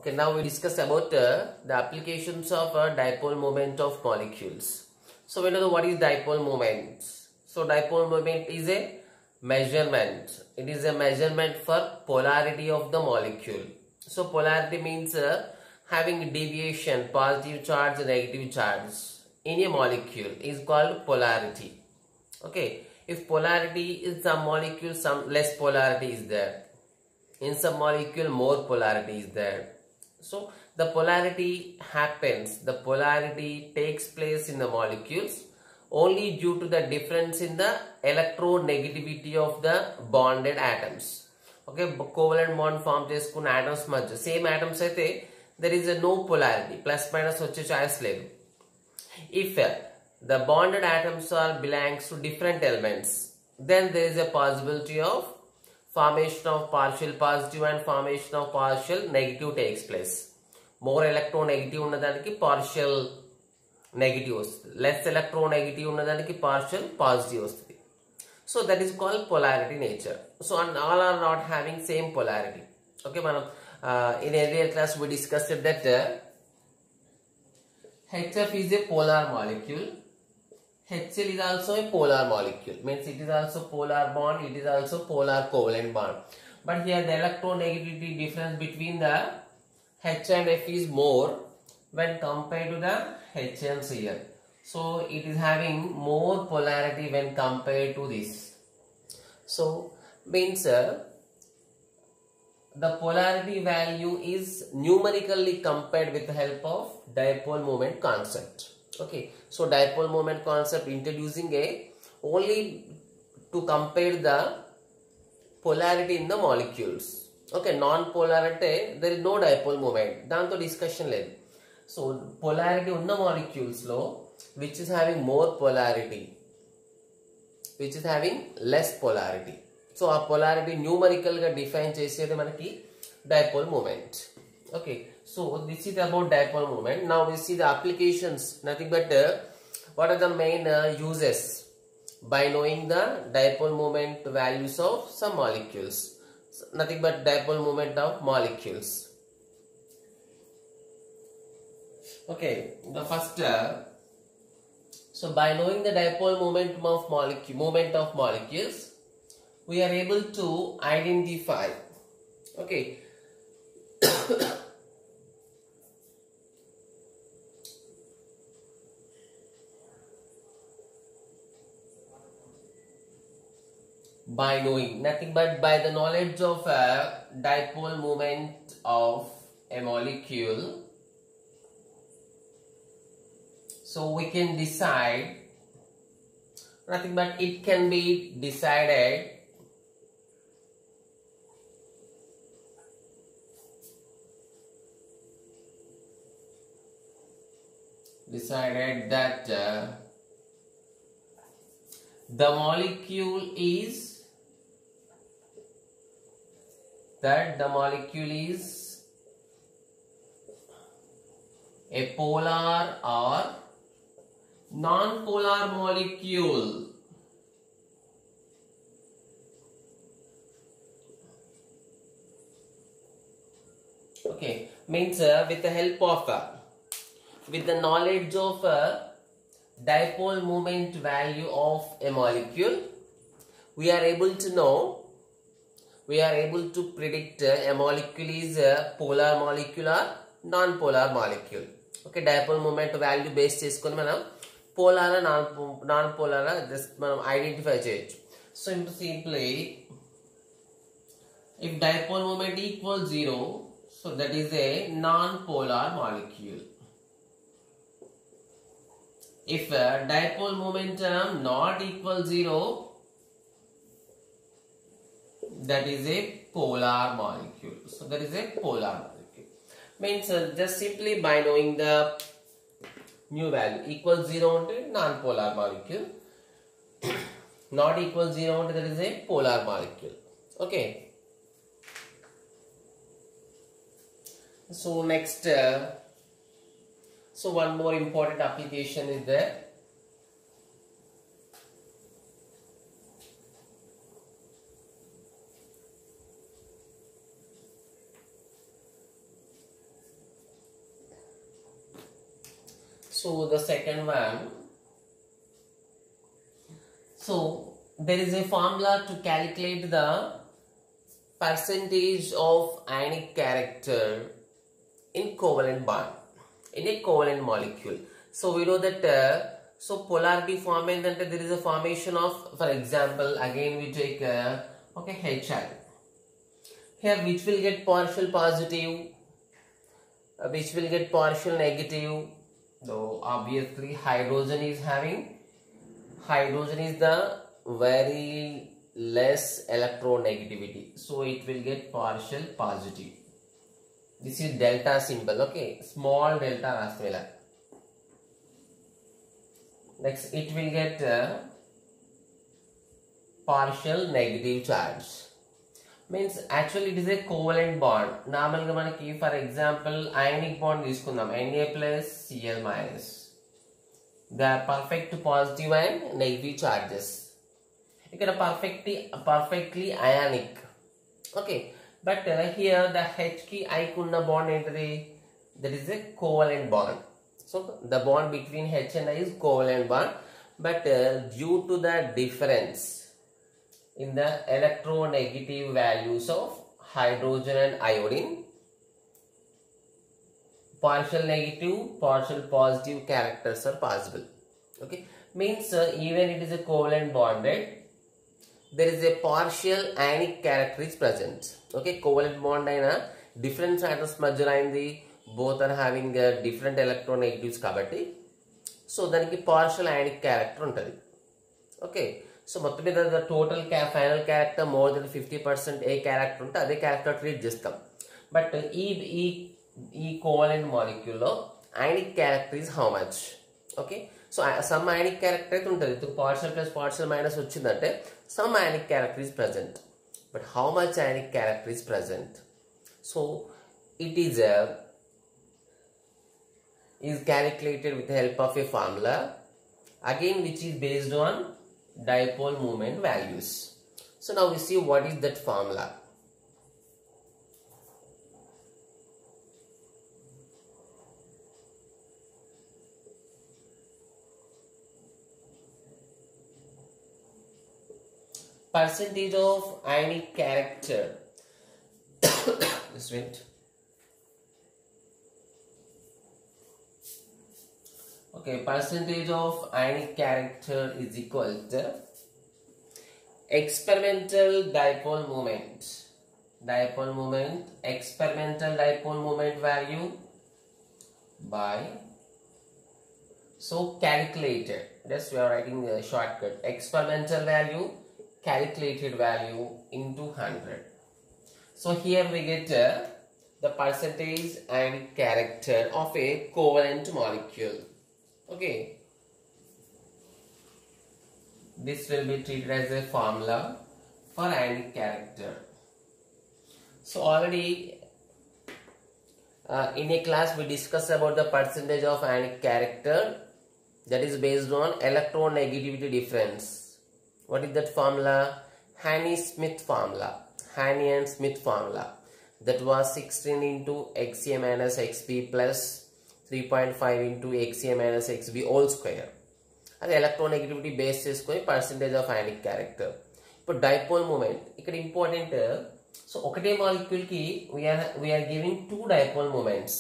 Okay, now we discuss about the applications of dipole moment of molecules. So we know what is dipole moment. So dipole moment is a measurement. It is a measurement for polarity of the molecule. So polarity means having deviation, positive charge, negative charge in a molecule is called polarity. Okay, if polarity is some molecule, some less polarity is there. In some molecule, more polarity is there. So the polarity happens, the polarity takes place in the molecules only due to the difference in the electronegativity of the bonded atoms. Okay, covalent bond form చేసుకున్న atoms మధ్య same atoms అయితే there is a no polarity, plus minus వచ్చే choice లేదు. If the bonded atoms are belongs to different elements, then there is a possibility of formation of partial positive and formation of partial negative takes place. More electronegative ఉన్నదానికి partial negative వస్తుంది, less electronegative ఉన్నదానికి partial positive వస్తుంది. So that is called polarity nature. So and all are not having same polarity. Okay, మనం in earlier class we discussed that HF is a polar molecule. HCl is also a polar molecule, means it is also polar bond, it is also polar covalent bond. But here the electronegativity difference between the H and F is more when compared to the H and Cl. So it is having more polarity when compared to this. So means the polarity value is numerically compared with the help of dipole moment concept. Okay, so dipole moment concept introducing a only to compare the polarity in the molecules. Okay, non-polar ante there is no dipole moment, danto discussion లేదు. So polarity ఉన్న molecules లో which is having more polarity, which is having less polarity. So ఆ polarity numerical గా define చేసేది మనకి dipole moment. Okay, so this is about dipole moment. Now we see the applications, nothing but what are the main uses by knowing the dipole moment values of some molecules. So, nothing but dipole moment of molecules. Okay, the first so by knowing the dipole moment of molecules, we are able to identify, okay, by knowing, nothing but by the knowledge of a dipole moment of a molecule, so we can decide, nothing but it can be decided that the molecule is a polar or non-polar molecule. Okay, means with the help of with the knowledge of dipole moment value of a molecule, we are able to know, we are able to predict a molecule is a polar molecule or non-polar molecule. Okay, dipole moment value based చేసుకొని మనం polar non-polar just మనం identify చేయొచ్చు. So simply if dipole moment equals 0, so that is a non-polar molecule. If dipole momentum not equal 0, that is a polar molecule. So that is a polar molecule. Means just simply by knowing the new value, equal 0 unte non-polar molecule, not equal 0 unte that is a polar molecule. Okay. So next so one more important application is there. So the second one, so there is a formula to calculate the percentage of ionic character in covalent bond in a covalent molecule. So we know that so polarity forming, that there is a formation of, for example, again we take okay, HI here, which will get partial positive, which will get partial negative. So obviously hydrogen is the very less electronegativity, so it will get partial positive. This is delta symbol, okay, small delta rasmela. Next it will get partial negative charge. Means actually it is a covalent bond. Normal ga manaki, for example, ionic bond తీసుకుందాం, Na plus Cl minus. They are perfect positive and negative charges. Ikkada perfectly ionic. Okay, but here the H ki I kunna bond entity, that is a covalent bond. So the bond between H and I is covalent bond, but due to the difference in the electronegative values of hydrogen and iodine, partial negative, partial positive characters are possible. Okay, means even it is a covalent bonded, there is a partial ionic character is present. Okay, covalent bond aina different atoms madhyalo ayindi, both are having different electronegatives kabatti, so daniki partial ionic character untadi. Okay, so మొత్తం మీద the total final character more than 50% A character ఉంటే అదే character treat చేస్తాం. But ఈ covalent molecule లో ionic character is how much? Okay, so some ionic character అయితే ఉంటుంది, partial plus partial minus వచ్చిందంటే some ionic character is present, but how much ionic character is present? So it is calculated with the help of a formula, again which is based on dipole moment values. So now we see what is that formula. Percentage of ionic character. Just wait. Okay, percentage of ionic character is equal to experimental dipole moment, experimental dipole moment value by, so calculated, just we are writing the shortcut, experimental value, calculated value into 100. So here we get the percentage ionic character of a covalent molecule. Okay, this will be treated as a formula for ionic character. So already in a class we discussed about the percentage of ionic character, that is based on electronegativity difference. What is that formula? Haney-Smith formula, Haney and Smith formula, that was 16 into Xa minus Xb plus 3.5 into Xa minus Xb whole square. అది electronegativity base చేసుకొని percentage of ionic character. ఇప్పుడు dipole moment ఇక్కడ important. So ఒకటే molecule కి we are giving two dipole moments.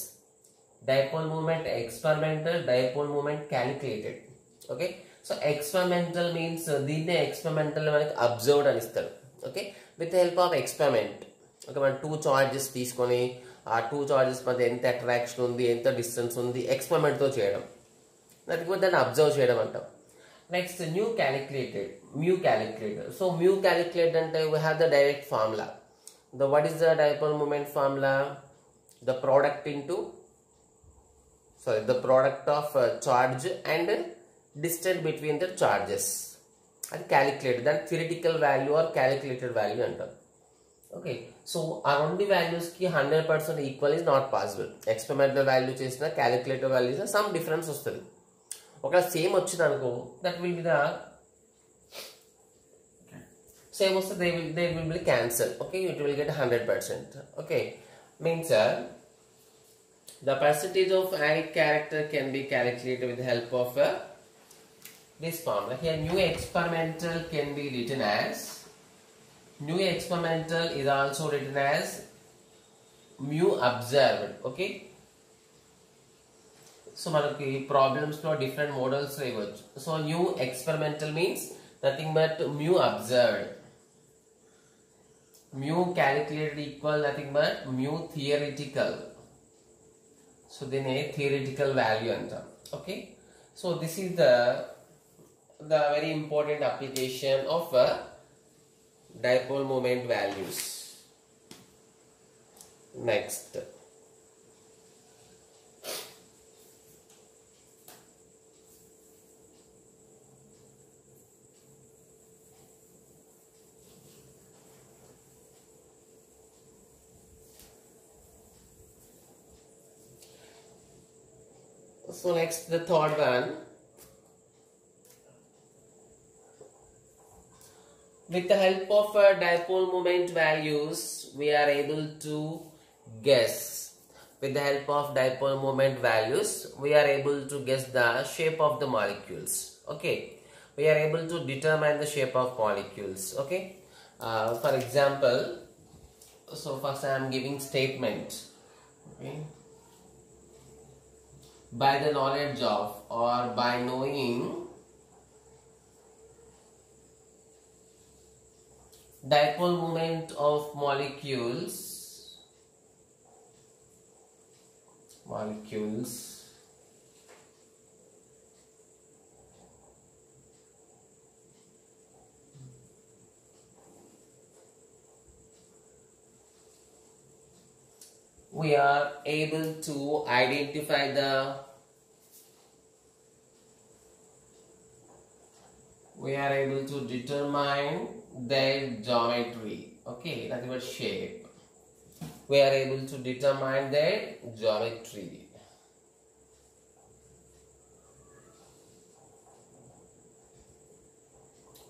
Dipole moment experimental, dipole moment calculated. Okay, so experimental means దీన్నే experimental మనకి observed అని ఇస్తారు. Okay, with the help of experiment. Okay, మనం two charges తీసుకొని ఆ టూ చార్జెస్ మధ్య ఎంత అట్రాక్షన్ ఉంది, ఎంత డిస్టెన్స్ ఉంది, ఎక్స్పెరిమెంట్తో చేయడం, దాన్ని అబ్జర్వ్ చేయడం అంటాం. Next mu calculator. So mu calculator అంటే we have the direct formula. What is the dipole moment formula? The product of charge and distance between the charges, అది క్యాలిక్యులేటర్, దాని theoretical value or calculated value అంటాం. Okay, so ఆ రెండు values కి 100% equal is not possible. Experimental value చేసిన, calculator value చేసిన some difference వస్తుంది. ఒకవేళ సేమ్ వచ్చింది అనుకో, that will be the same వస్తే they will be cancel. Okay, it will get 100%. Okay, means The percentage of any character can be calculated with the help of this formula. Here nu experimental can be written as, nu experimental is also written as mu observed. Okay. So manaki problems for different models ivochu. So mu experimental means nothing but mu observed. Mu calculated equal nothing but mu theoretical. So then a theoretical value anta. Okay. So this is the very important application of dipole moment values. Next. So next, the third one. With the help of dipole moment values, we are able to guess. With the help of dipole moment values, we are able to guess the shape of the molecules. Okay, we are able to determine the shape of molecules. Okay, for example, so first I am giving statement. Okay. By the knowledge of or by knowing dipole moment of molecules we are able to identify we are able to determine their geometry. Okay, nothing but shape. We are able to determine their geometry.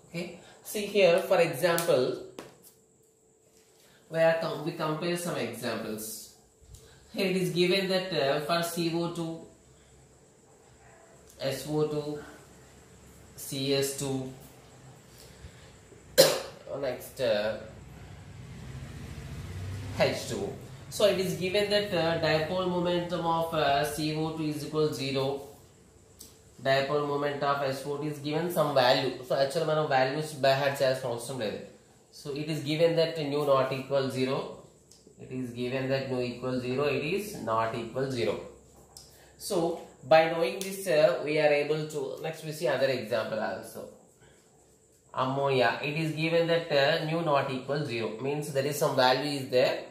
Okay, see here, for example, we compare some examples. Here it is given that for CO2, SO2, CS2, next H2. So it is given that dipole momentum of CO2 is equal to 0. Dipole moment of SO2 is given some value. So actually man values by heart chest awesome level. So it is given that nu not equal 0. It is given that nu equal 0. It is not equal 0. So by knowing this, we are able to, next we see other example also. Ammonia, it is given that nu not equal 0, means there is some value is there.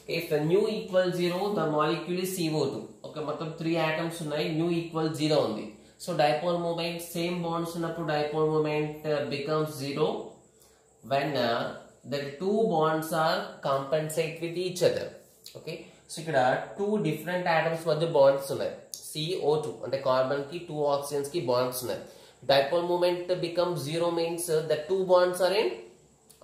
If nu equal 0, the molecule is CO2. Okay, matlab 3 atoms unnai, nu equal 0 only. So dipole moment, same bonds unnappudu dipole moment becomes 0 when the two bonds are compensate with each other. Okay, so here two different atoms madhya bonds unnai. CO2 and carbon ki two oxygens ki bonds unnai. Dipole moment becomes 0 means the two bonds are in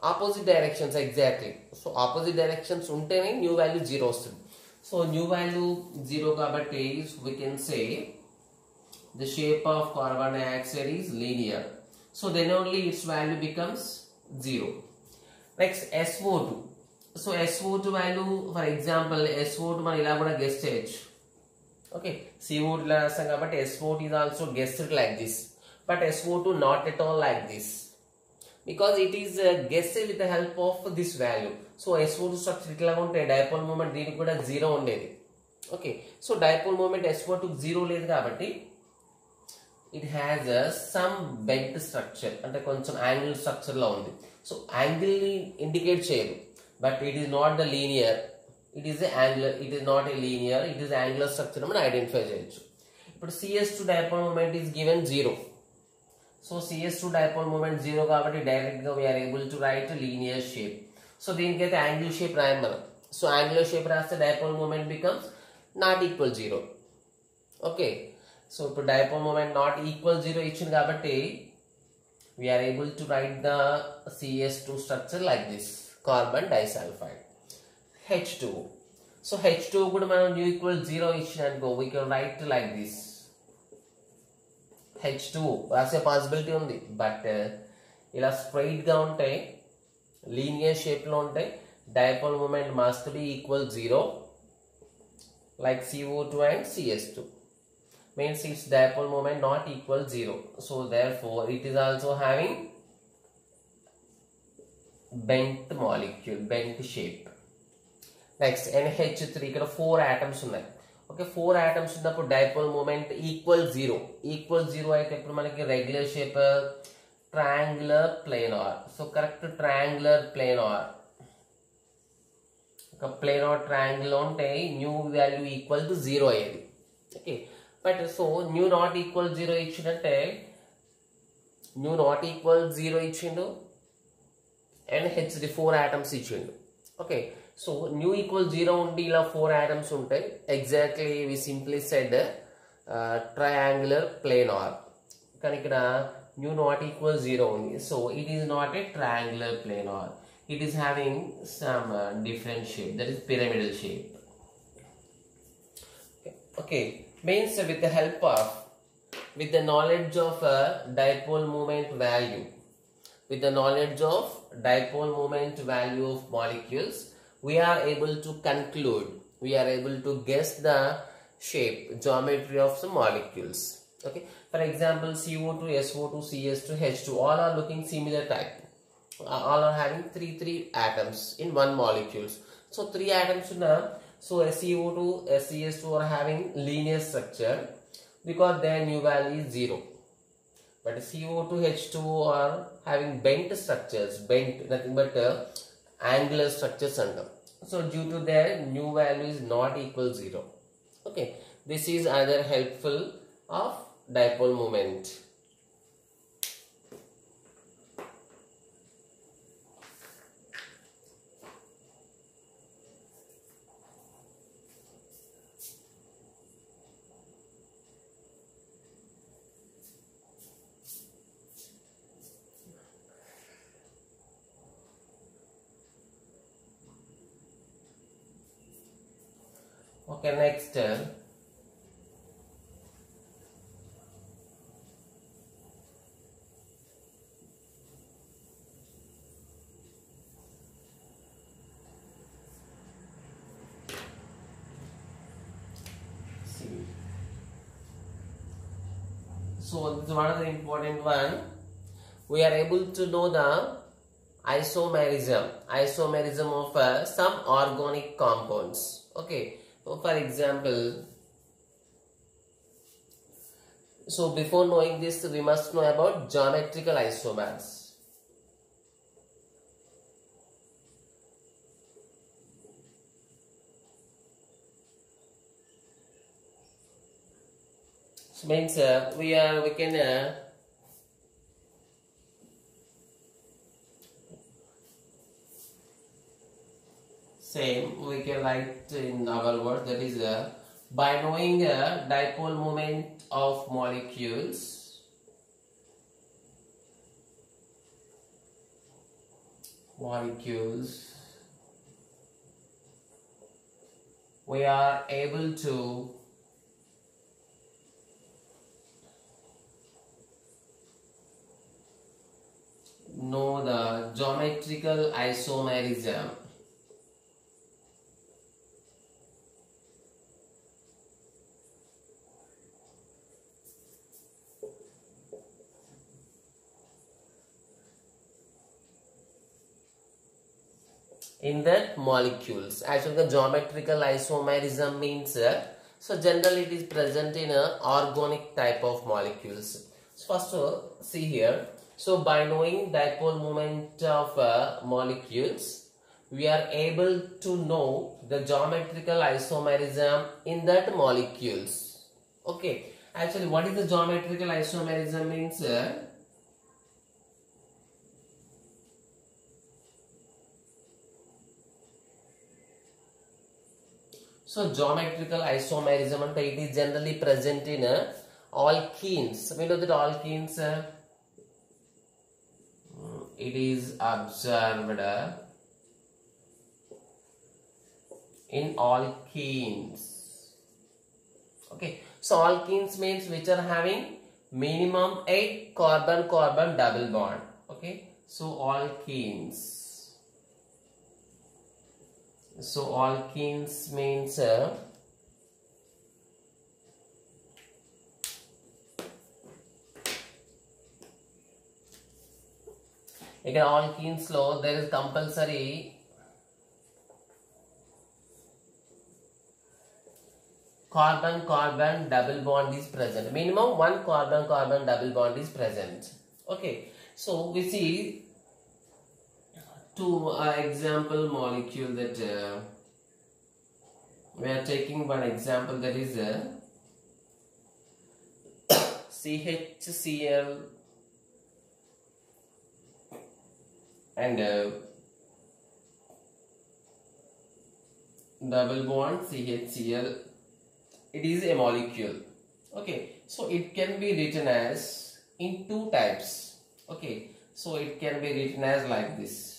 opposite directions exactly. So opposite directions untene new value 0 vastundi. So new value 0 kabatti we can say the shape of carbon dioxide is linear. So then only its value becomes 0. Next SO2. So SO2 value, for example, SO2 man ila kuda guess cheyochu. Okay, CO2 la rasam kabatti SO2 is also guessed like this, but SO2 not at all like this, because it is guessed with the help of this value. So SO2 structure itla unte dipole moment deeniki kuda 0 undedi. Okay, so dipole moment SO2 0 లేదు కాబట్టి it has some bent structure, అంటే కొంచెం angle structure లా ఉంది. So angle ని indicate చేయదు, but it is not the linear, it is a angular, it is not a linear, it is angular structure మనం identify చేయొచ్చు. ఇప్పుడు CS2 dipole moment is given 0. So CS2 dipole moment 0 కాబట్టి direct గా we are able to write a linear shape. So దీనికైతే angular shape రాయం మనం. So angular shape రాస్తే dipole moment becomes not equal 0. Okay, so ఇప్పుడు dipole moment not equal 0 ఇచ్చింది కాబట్టి we are able to write the CS2 structure like this, carbon disulfide. H2. So H2 కూడా మనం nu equal 0 ఇచ్చిననుకో we can write like this. H2 రాసే possibility ఉంది, but ఇలా straight గా ఉంటాయి, లీనియర్ షేప్ లో ఉంటాయి. Dipole moment must be equal 0 like CO2 and CS2. Means its dipole moment not equal 0. So therefore it is also having bent molecule, bent shape. Next NH3 ఇక్కడ 4 atoms ఉన్నాయి. Okay, 4 atoms ఉన్నప్పుడు dipole moment equal 0. Equal 0 అయితే ఇప్పుడు మనకి regular shape, triangular planar. So correct triangular planar, ఒక planar triangle ఉంటే mu value equal to 0 అయ్యేది. Okay, but so mu not equal 0 ఇచ్చిందంటే న్యూ నాట్ ఈక్వల్ 0 ఇచ్చిండు అండ్ హెచ్డి 4 atoms ఇచ్చిండు. ఓకే, సో న్యూ ఈక్వల్ 0 ఉండి ఇలా 4 atoms ఉంటాయి. Exactly we simply said triangular planar. కానీ ఇక్కడ న్యూ నాట్ ఈక్వల్ 0 ఉంది, so it is not a triangular planar. It is having some different shape, that is pyramidal shape. Okay, means with the help of, with the knowledge of dipole moment value, with the knowledge of dipole moment value of molecules, we are able to conclude, we are able to guess the shape, geometry of some molecules. Okay, for example CO2, SO2, CS2, H2 all are looking similar type, all are having 3 atoms in one molecules. So 3 atoms now, so CO2, CS2 are having linear structure because their new value is 0, but CO2, H2 are having bent structures, bent nothing but angular structures under. So due to their new value is not equal 0. Okay, this is another helpful of dipole moment. Okay, next so this is one of the important one. We are able to know the isomerism of some organic compounds. Okay, so for example, so before knowing this we must know about geometrical isomers. So means we can same we can write in our word, that is by knowing dipole moment of molecules, we are able to know the geometrical isomerism. In that molecules, actually the geometrical isomerism means so generally it is present in a organic type of molecules. So first of all, see here, so by knowing dipole moment of molecules, we are able to know the geometrical isomerism in that molecules. Okay, actually what is the geometrical isomerism means so geometrical isomerism and it is generally present in alkenes. We know that alkenes it is observed in alkenes. Okay, so alkenes means which are having minimum 8 carbon carbon double bond. Okay, so alkenes. So alkenes means again alkenes lo there is compulsory carbon carbon double bond is present. Minimum 1 carbon carbon double bond is present. Okay, so we see two example molecule that we are taking one example, that is CHCl and double bond CHCl. It is a molecule. Okay, so it can be written as in two types. Okay, so it can be written as like this.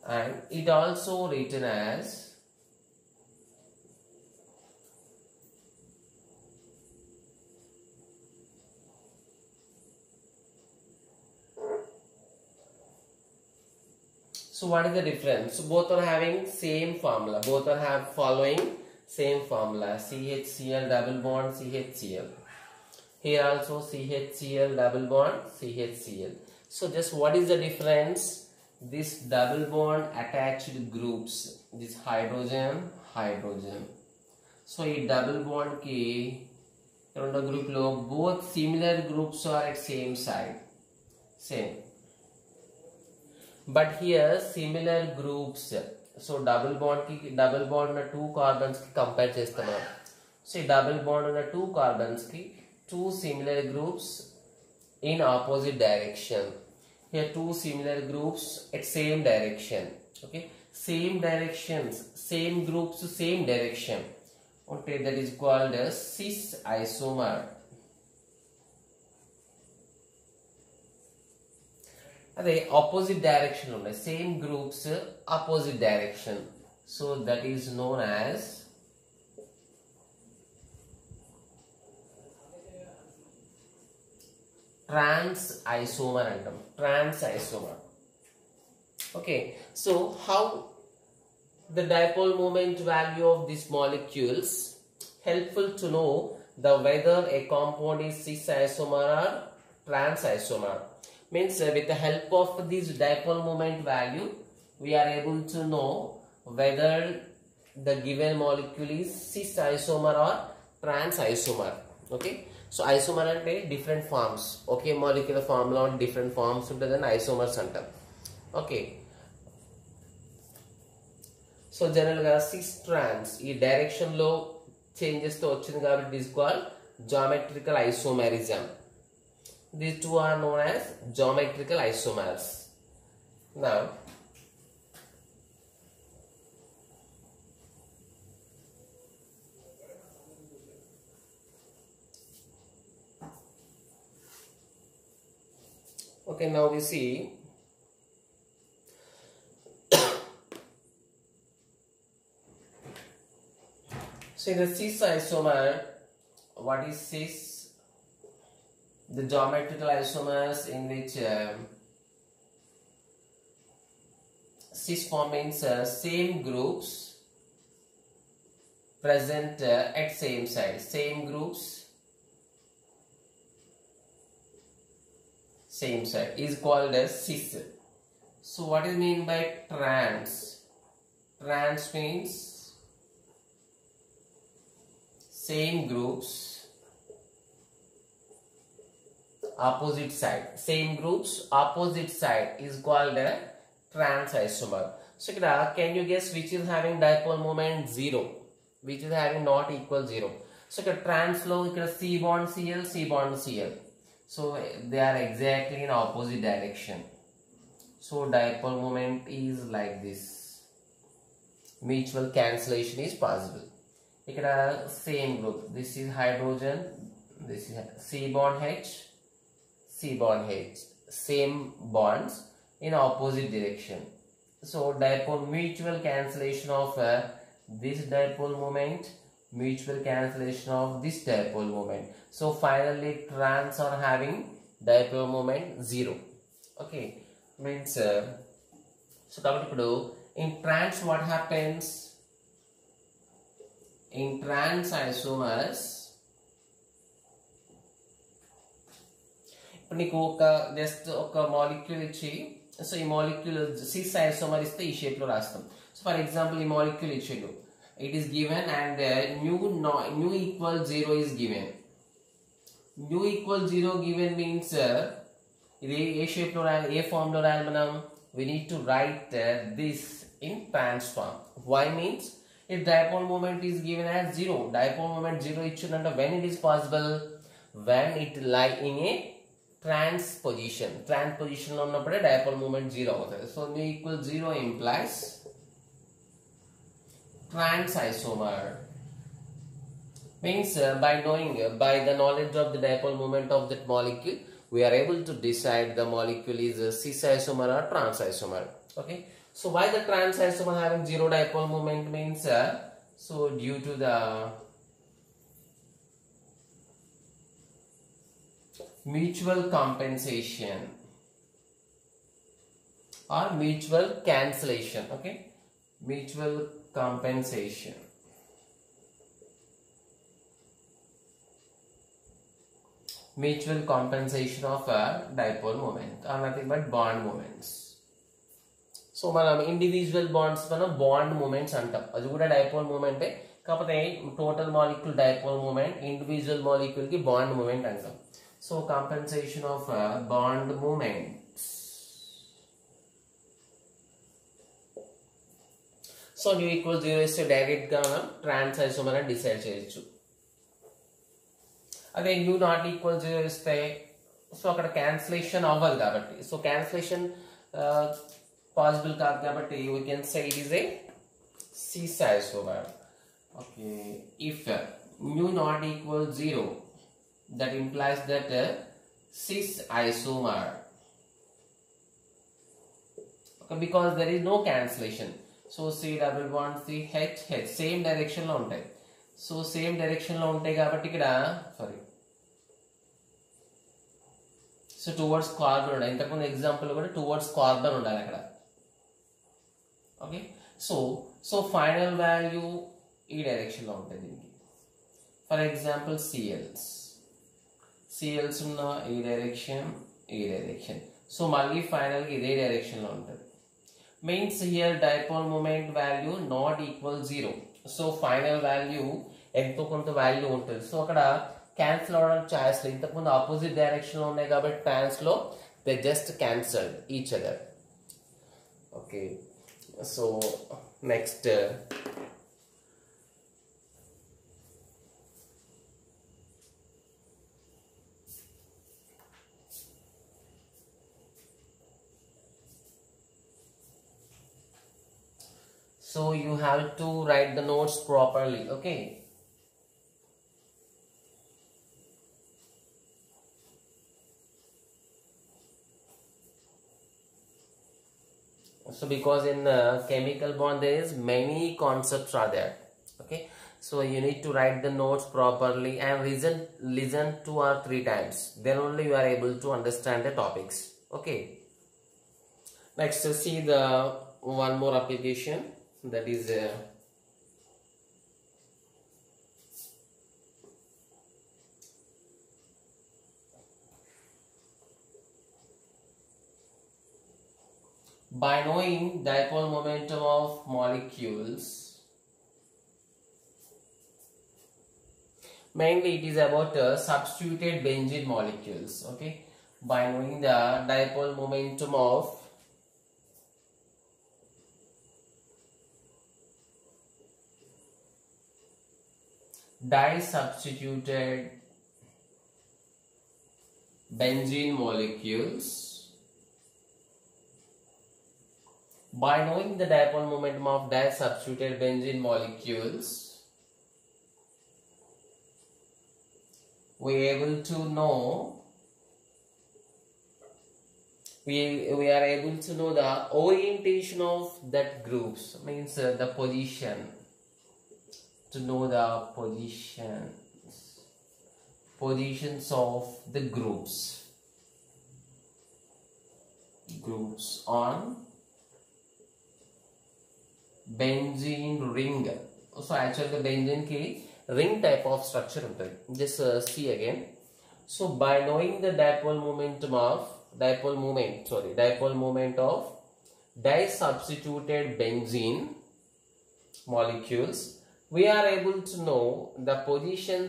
And it also written as so what is the difference? So both are having same formula, both are following same formula, CHCl double bond CHCl. Here also CHCl double bond CHCl. So just what is the difference? This double bond attached groups, this hydrogen hydrogen. So in double bond ki rendo group lo both similar groups are at same side, same. But here similar groups, so double bond na 2 carbons ki compare chestunna. So double bond na 2 carbons ki 2 similar groups in opposite direction. Here 2 similar groups at same direction. Okay, same directions, same groups, same direction. Okay, that is called as cis isomer. They opposite direction only, same groups opposite direction, so that is known as trans isomer antam, trans isomer. Okay, so how the dipole moment value of these molecules helpful to know the whether a compound is cis isomer or trans isomer. Means with the help of this dipole moment value we are able to know whether the given molecule is cis isomer or trans isomer. Okay, so isomer ante different forms. Okay, molecular formula on different forms untadani isomers antam. Okay, so general ga cis trans ee direction lo changes to vachindi kabatti it is called geometrical isomerism. These two are known as geometrical isomers. Now okay, now we see so in the cis isomer, what is cis? The geometrical isomers in which cis form means same groups present at same side, same groups same side is called as cis. So what is mean by trans? Trans means same groups opposite side, same groups opposite side is called a trans isomer. So can you guess which is having dipole moment 0, which is having not equal 0? So trans lo C bond Cl, C bond Cl, so they are exactly in opposite direction, so dipole moment is like this. Mutual cancellation is possible. Same group, this is hydrogen, this is C bond H, C bond H, same bonds in opposite direction. So dipole mutual cancellation of this dipole moment, mutual cancellation of this dipole moment. So finally trans are having dipole moment 0. Okay, means so in trans what happens? In trans isomers, నీకు ఒక just ఒక molecule ఇచ్చి, so ఈ molecule sys isomer ఇస్తే ఈ shape లో రాస్తాం. So for example ఈ మాలిక్యూల్ ఇచ్చిండు, it is given and new equal 0 is given. New equal 0 given means ఇది ఏ షేప్ లో రాయాలి, ఏ ఫామ్ లో రాయాలి మనం? we need to write this in trans form. Why means if dipole moment is given as 0, dipole moment 0 ఇచ్చిందంటే when it is possible, when it lie in a trans position. Trans position లో ఉన్నప్పుడే dipole moment 0 అవుతుంది. So nu equal 0 implies trans isomer. Means by the knowledge of the dipole moment of that molecule, we are able to decide the molecule is a cis isomer or trans isomer. Okay, so why the trans isomer having 0 dipole moment means so due to the mutual compensation or mutual cancellation. Okay, mutual compensation. Mutual compensation of a dipole moment are nothing but bond moments. So మనం individual bonds మనం bond moments అంటాం, అది కూడా dipole మూమెంటే. కాకపోతే total molecule dipole moment, individual molecule కి bond moment అంటాం. So compensation of bond moments. So mu equal 0 ఇస్తే డైరెక్ట్ గా మనం ట్రాన్స్ ఐసోమర్ అని డిసైడ్ చేయొచ్చు. అదే న్యూ నాట్ ఈక్వల్ 0 ఇస్తే సో అక్కడ క్యాన్సిలేషన్ అవ్వదు కాబట్టి, సో క్యాన్సిలేషన్ పాసిబుల్ కాదు కాబట్టి we can say it is a cis isomer. Okay, if mu not equal 0, that implies that cis isomer. Okay, because there is no cancellation. So C double bond C H H same direction లో ఉంటాయి. So same direction లో ఉంటాయి కాబట్టి ఇక్కడ so towards carbon ఉండాలి. ఇంతకుముందు example కూడా towards carbon ఉండాలి అక్కడ. ఓకే, సో ఫైనల్ వాల్యూ ఈ డైరెక్షన్ లో ఉంటుంది దీనికి. ఫర్ ఎగ్జాంపుల్ సిఎల్స్ ఉన్న ఈ డైరెక్షన్, ఈ డైరెక్షన్. సో మళ్ళీ ఫైనల్ గా ఇదే డైరెక్షన్ లో ఉంటుంది. Means here dipole moment value not equal 0. So final value ఎంతో కొంత వాల్యూ ఉంటుంది. సో అక్కడ క్యాన్సిల్ అవడానికి ఛాయిస్ లేదు. ఇంతకుముందు ఆపోజిట్ డైరెక్షన్ లో ఉన్నాయి కాబట్టి ట్రాన్స్ లో they just cancelled each other. Okay, so next so you have to write the notes properly. Okay, so because in chemical bond there is many concepts are there. Okay, so you need to write the notes properly and listen 2 or 3 times, then only you are able to understand the topics. Okay, next see the one more application, that is by knowing dipole momentum of molecules. Mainly it is about substituted benzene molecules. Okay, by knowing the dipole momentum of disubstituted benzene molecules, by knowing the dipole momentum of disubstituted benzene molecules, we are able to know we are able to know the orientation of that groups, means the position, to know the positions of the groups on benzene ring. So actually the benzene ki ring type of structure ఉంటుంది. Just see again. So by knowing the dipole moment of disubstituted benzene molecules, we are able to know the position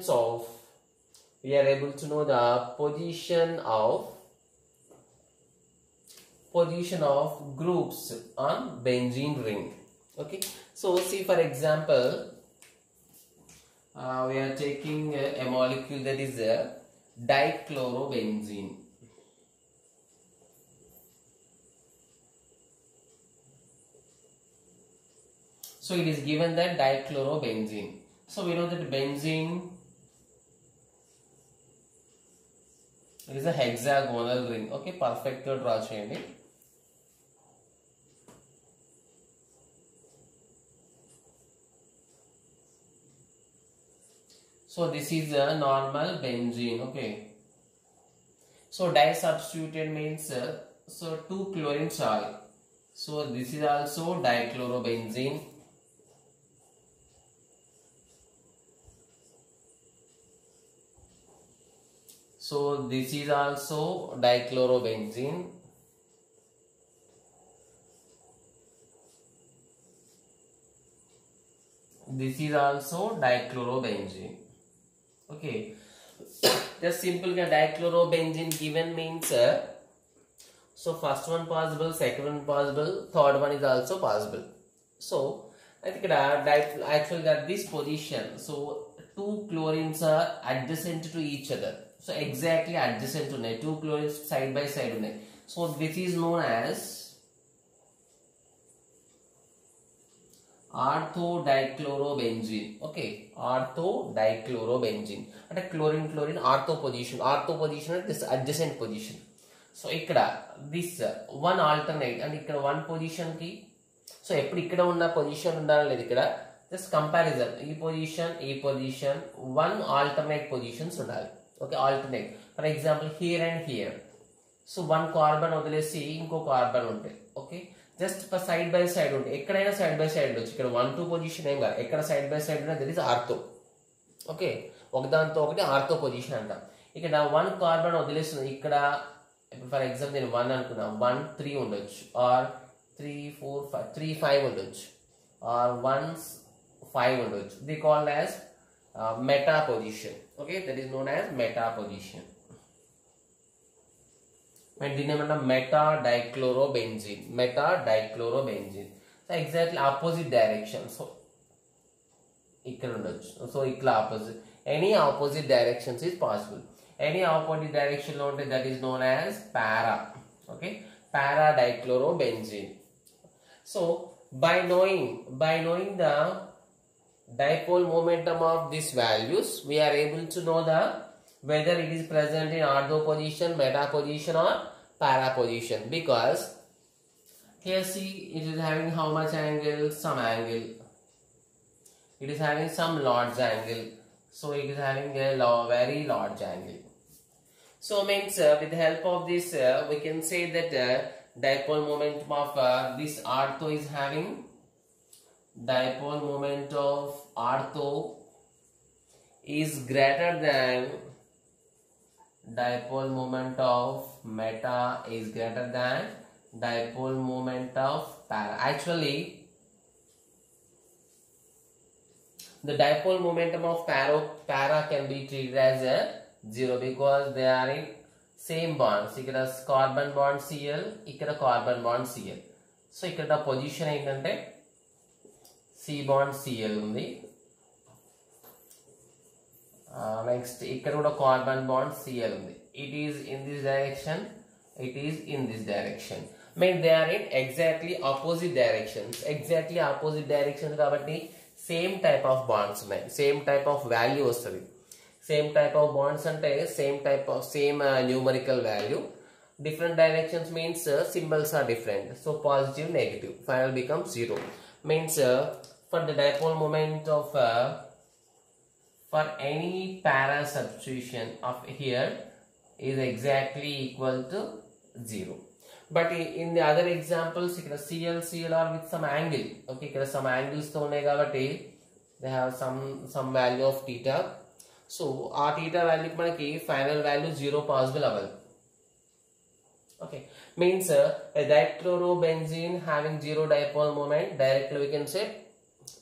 of groups on benzene ring. Okay, so see, for example, we are taking a molecule that is dichlorobenzene. So it is given that dichlorobenzene. So we know that benzene is a hexagonal ring. Okay, perfect గా draw చేయండి. So this is a normal benzene. Okay, so disubstituted means so 2 chlorines are. So this is also dichlorobenzene. So this is also dichlorobenzene. This is also dichlorobenzene. Okay, just simple dichlorobenzene given means so first one possible, second one possible, third one is also possible. So I think actually got this position. So 2 chlorines are adjacent to each other. So exactly adjacent to 2 chlorines side by side. So this is known as orthodichlorobenzene. Okay, orthodichlorobenzene. And a chlorine ortho position at this adjacent position. So ikkada this one alternate and ikkada one position ki, so eppudu ikkada unna position undala ledhu ikkada just comparison, ee position one alternate positions undali. Okay, alternate, for example here and here. So one carbon odilesi inko carbon unte. Okay, just for side by side unte, ekkadaina side by side undochu. Ikkada 1 2 position em ga, ekkada side by side unna, that is ortho. Okay, ఒకదాంతో ఒకటి ortho position అంటాం. ఇక్కడ 1 carbon వదిలేస్తుంది, ఇక్కడ for example నేను 1 అనుకున్నా, 1 3 ఉండొచ్చు, are 3 4 5 3 5 ఉండొచ్చు, are 1 5 ఉండొచ్చు. The called as meta position. Okay, that is known as meta position. దీన్ని ఏమన్నా meta dichlorobenzene. So exactly opposite direction. So ఇక్కడ ఉండొచ్చు, సో ఇట్లా opposite, any opposite directions is possible. Any opposite direction that is known as para. Okay, para dichlorobenzene. So by knowing the dipole momentum of these values, we are able to know the whether it is present in ortho position, meta position or para position, because here see it is having how much angle? Some angle. It is having some large angle. So it is having a very large angle. So means with the help of this we can say that dipole momentum of this ortho is having dipole moment of ortho is greater than dipole moment of meta is greater than dipole moment of para. Actually the dipole momentum of para can be treated as a 0 because they are in same bonds. Ikkada carbon bond Cl, ikkada carbon bond Cl. So ikkada position ఏంటంటే C bond Cl ఉంది. Next ikkada kuda carbon bond Cl ఉంది. It is in this direction, it is in this direction. Means they are in exactly opposite directions. Exactly opposite directions కాబట్టి same type of bonds ఉన్నాయి, same type of value వస్తుంది. Same type of bonds అంటే same numerical value. Different directions means symbols are different. So positive, negative. Final becomes 0. Means for the dipole moment of for any para substitution of here is exactly equal to 0. But in the other examples, Cl are with some angle. Okay, here some angles to they have some value of theta. So our theta value manaki final value 0 possible avail. Okay, means a dichlorobenzene having 0 dipole moment, directly we can say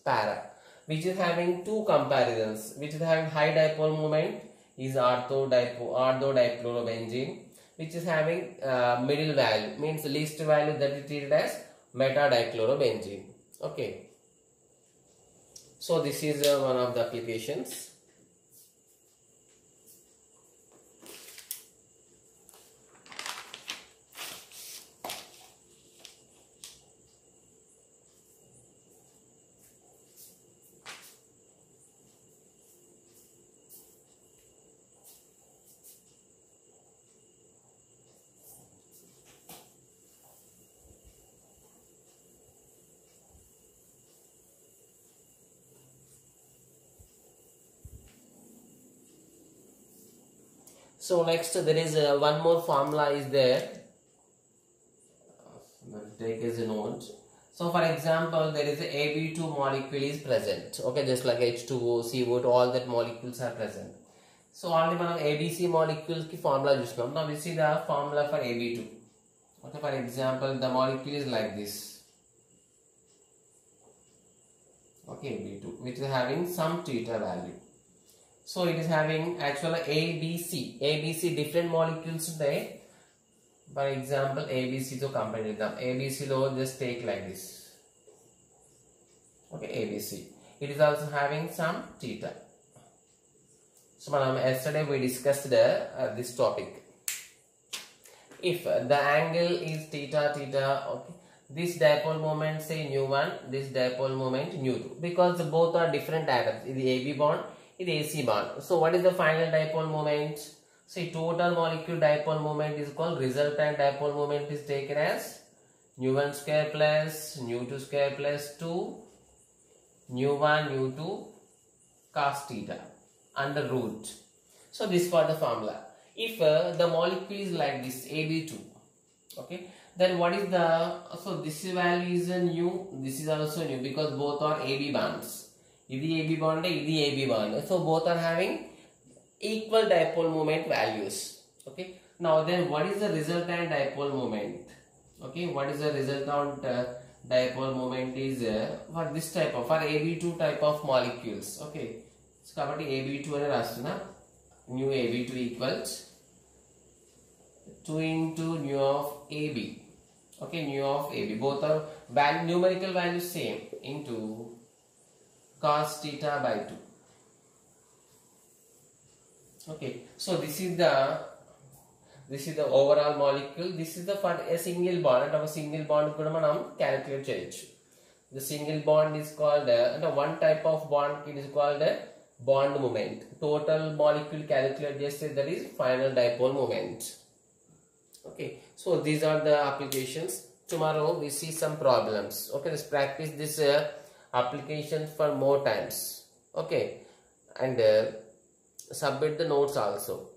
para. Which is having two comparisons. Which is having high dipole moment is orthodichlorobenzene. Which is having middle value, means least value, that is treated as metadichlorobenzene. Okay. So this is one of the applications. So next there is one more formula is there. Take as a note. So for example, there is a AB2 molecule is present. Okay, just like H2O, CO2, all that molecules are present. So already we have ABC molecules ki formula chusnam. Now we see the formula for AB2. Okay, for example, the molecule is like this. Okay, AB2, which is having some theta value. So it is having actually ABC different molecules today. For example, ABC to compare them. ABC lo just take like this. Okay, ABC. It is also having some theta. So yesterday we discussed this topic. If the angle is theta, okay, this dipole moment say nu1, this dipole moment nu2, because both are different atoms. This is AB bond, this is AC bond. So what is the final dipole moment? See, total molecule dipole moment is called resultant dipole moment is taken as nu1 square plus nu2 square plus 2 nu1 nu2 cos theta under root. So this for the formula. If the molecule is like this AB2, okay, then what is the, so this value is a nu, this is also nu, because both are AB bonds. This is AB bond, this is AB bond. So both are having equal dipole moment values. Okay, now then what is the resultant dipole moment? Okay, what is the resultant dipole moment is for this type of, for AB2 type of molecules. Okay, so AB2 ane rastuna, nu AB2 equals 2 into nu of AB. Okay, nu of AB, both are value, numerical value same, into cos theta by 2. Okay, so this is the overall molecule. This is the for a single bond. And a single bond kuda manam calculate cheyochu. The single bond is called one type of bond it is called a bond moment. Total molecule calculate just that is final dipole moment. Okay, so these are the applications. Tomorrow we see some problems. Okay, let's practice this application for more times. Okay, and submit the notes also.